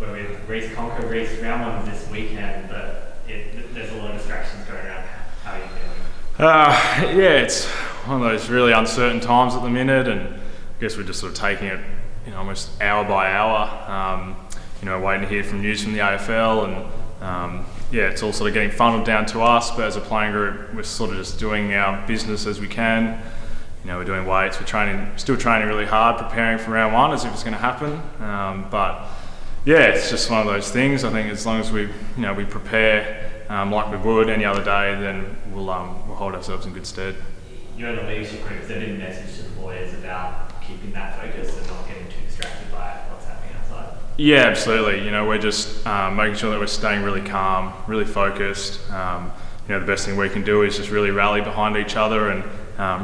we're with Reece Conca. Reece, round one this weekend, but there's a lot of distractions going around. How are you feeling? Yeah, it's one of those really uncertain times at the minute, and I guess we're just sort of taking it, almost hour by hour. Waiting to hear from news from the AFL, and it's all sort of getting funneled down to us. But as a playing group, we're sort of just doing our business as we can. We're doing weights, still training really hard, preparing for round one as if it's going to happen. But it's just one of those things. I think as long as we prepare like we would any other day, then we'll hold ourselves in good stead. You're in the leadership group. Is there any message to the boys about keeping that focus and not getting too distracted by what's happening outside? Yeah, absolutely. We're just making sure that we're staying really calm, really focused. The best thing we can do is just really rally behind each other and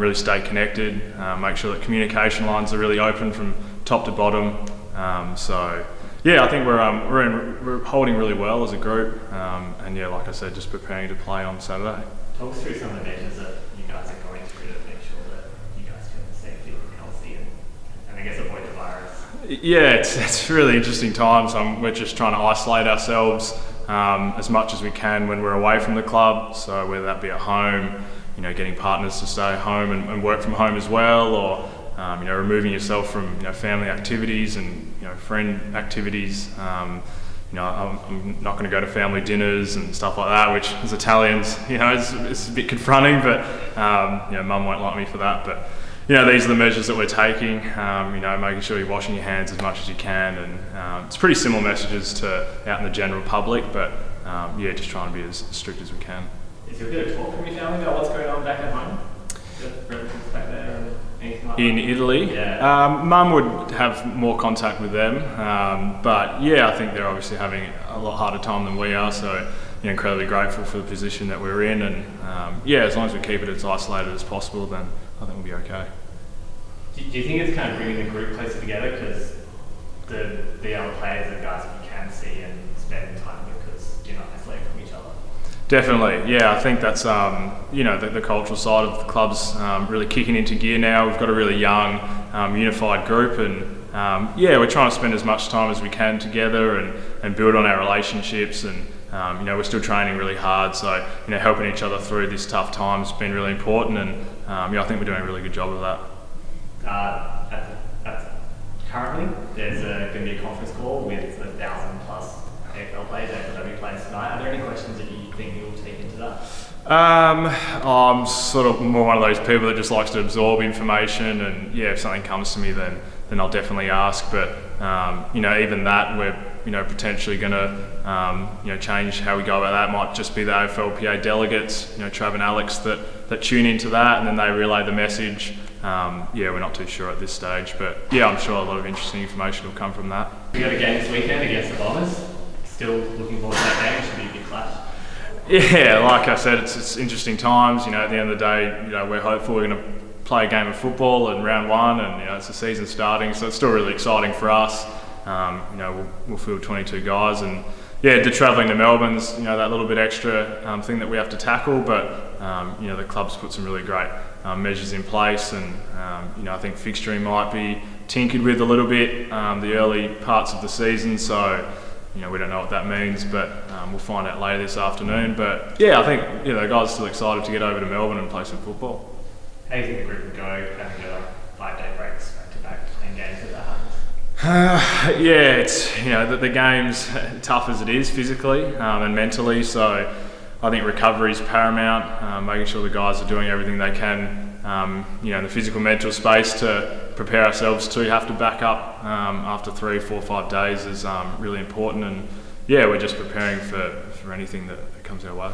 really stay connected. Make sure that communication lines are really open from top to bottom. I think we're holding really well as a group, like I said, just preparing to play on Saturday. Talk us through some of the measures that you guys are going through to make sure that you guys can stay fit and healthy and I guess avoid the virus. Yeah, it's really interesting times. We're just trying to isolate ourselves as much as we can when we're away from the club. So whether that be at home, getting partners to stay home and work from home as well, or removing yourself from family activities and friend activities. I'm not going to go to family dinners and stuff like that, which as Italians, it's a bit confronting, but Mum won't like me for that. But these are the measures that we're taking. Making sure you're washing your hands as much as you can, and it's pretty similar messages to out in the general public, but just trying to be as strict as we can. Is there a bit of talk from your family about what's going on back at home? Relatives back there or anything like in that? Italy? Yeah. Mum would have more contact with them, but I think they're obviously having a lot harder time than we are, so incredibly grateful for the position that we're in, and as long as we keep it as isolated as possible, then I think we'll be okay. Do you think it's kind of bringing the group closer together because the other players are guys that you can see and spend time with because you're not isolated from each other? Definitely, I think that's the cultural side of the club's really kicking into gear now. We've got a really young, unified group, and we're trying to spend as much time as we can together and build on our relationships. And we're still training really hard, so helping each other through this tough time has been really important, and I think we're doing a really good job of that. Currently, there's going to be a conference call with 1,000 plus AFL players, AFLW players tonight. Are there any questions that you think you'll take into that? I'm sort of more one of those people that just likes to absorb information, and if something comes to me, then I'll definitely ask. But even that, we're potentially going to change how we go about that. It might just be the AFLPA delegates, Trav and Alex, that tune into that, and then they relay the message. We're not too sure at this stage, but I'm sure a lot of interesting information will come from that. We got a game this weekend against the Bombers. Still looking forward to that game. It should be a big clash. Yeah, like I said, it's interesting times. At the end of the day, we're hopeful we're going to play a game of football in round one, and it's the season starting, so it's still really exciting for us. We'll field 22 guys, and the travelling to Melbourne's that little bit extra thing that we have to tackle, but the club's put some really great measures in place, and I think fixturing might be tinkered with a little bit the early parts of the season, so we don't know what that means, but we'll find out later this afternoon. But I think the guys are still excited to get over to Melbourne and play some football. How do you think the group will go having to 5-day breaks back to back playing games at that? It's the game's tough as it is physically and mentally, so I think recovery is paramount. Making sure the guys are doing everything they can in the physical mental space to prepare ourselves to have to back up after 3, 4, 5 days is really important, and we're just preparing for anything that comes our way.